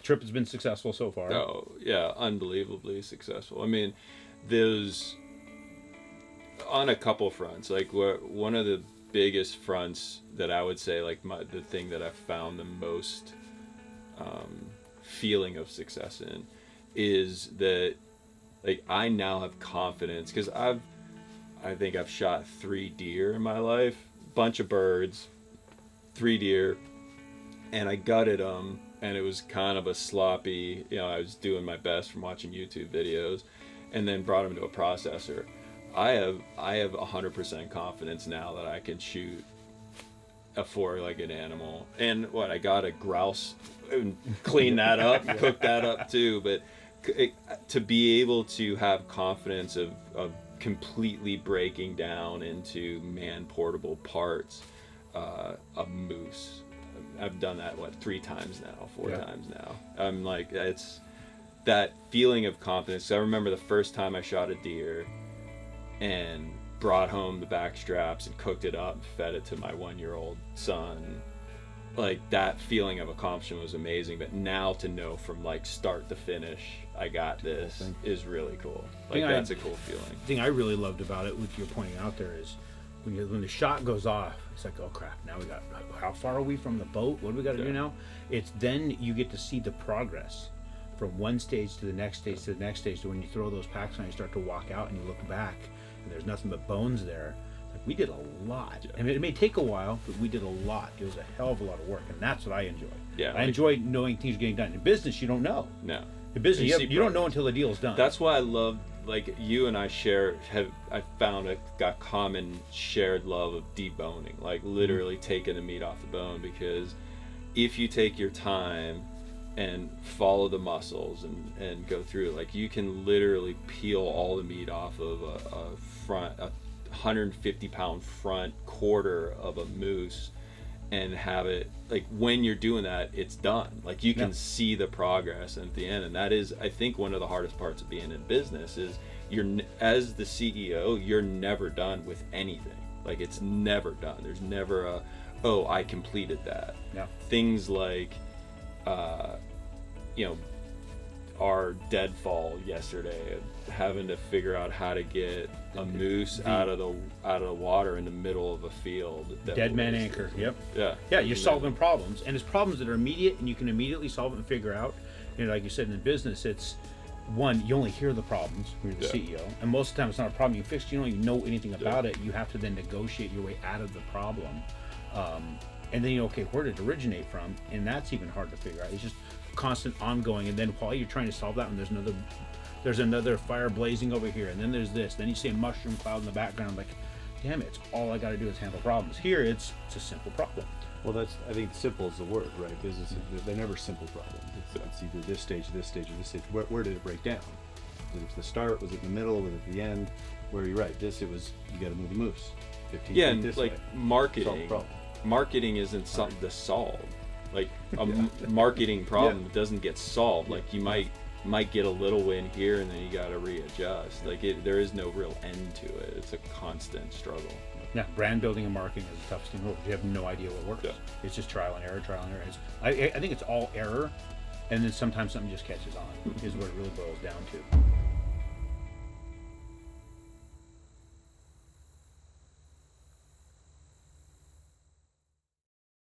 trip has been successful so far. Oh yeah, unbelievably successful. I mean, there's on a couple fronts. Like one of the biggest fronts that I would say, like the thing that I found the most feeling of success in, is that like I now have confidence because I think I've shot 3 deer in my life, bunch of birds, 3 deer, and I gutted them, and it was kind of a sloppy, I was doing my best from watching YouTube videos, and then brought them to a processor. I have 100% confidence now that I can shoot a 4-legged animal, and I got a grouse and clean that up, cook that up too, but to be able to have confidence of completely breaking down into man-portable parts a moose. I've done that 3 times now, 4 times now. I'm like, it's that feeling of confidence. I remember the first time I shot a deer and brought home the back straps and cooked it up and fed it to my 1-year-old son. Like, that feeling of accomplishment was amazing, but now to know from like start to finish I got this is really cool. Like, that's a cool feeling. The thing I really loved about it, which you're pointing out there, is when the shot goes off, it's like, oh crap, now we got, how far are we from the boat? What do we got to do now? It's then you get to see the progress from one stage to the next stage to the next stage. So when you throw those packs on, you start to walk out and you look back and there's nothing but bones there. Like, we did a lot. I mean, it may take a while, but we did a lot. It was a hell of a lot of work, and that's what I enjoy. I enjoy knowing things are getting done. In business, you don't know. No. In business, you don't know until the deal's done. That's why I love, like, you and I I found a common shared love of deboning, like literally taking the meat off the bone, because if you take your time and follow the muscles and go through it, like, you can literally peel all the meat off of a 150-pound front quarter of a moose and have it, like, when you're doing that, it's done. Like, you can see the progress at the end, and that is, I think, one of the hardest parts of being in business is as the CEO, you're never done with anything. Like, it's never done. There's never I completed that. Things like our deadfall yesterday, having to figure out how to get a moose out of the water in the middle of a field. Dead man anchor. You're solving problems, and it's problems that are immediate and you can immediately solve it and figure out. Like you said, in business, it's one, you only hear the problems when you're the CEO, and most of the time it's not a problem you fix. You don't even know anything about it. You have to then negotiate your way out of the problem, and then where did it originate from? And that's even hard to figure out. It's just constant, ongoing, and then while you're trying to solve that one, there's another fire blazing over here, and then there's this, then you see a mushroom cloud in the background. Like, damn it, it's all I got to do is handle problems. Here it's a simple problem. Well, I think simple is the word, right? Business, they're never simple problems. It's either this stage, or this stage. Where did it break down? Was it the start? Was it in the middle? Was it at the end? Where you're right, you got to move the moose 15 feet and this like way. marketing isn't something to solve. Like, a marketing problem doesn't get solved. Like, you might get a little win here, and then you got to readjust. Like, there is no real end to it. It's a constant struggle. Yeah, brand building and marketing is the toughest thing. You have no idea what works. It's just trial and error. I think it's all error, and then sometimes something just catches on. Is what it really boils down to.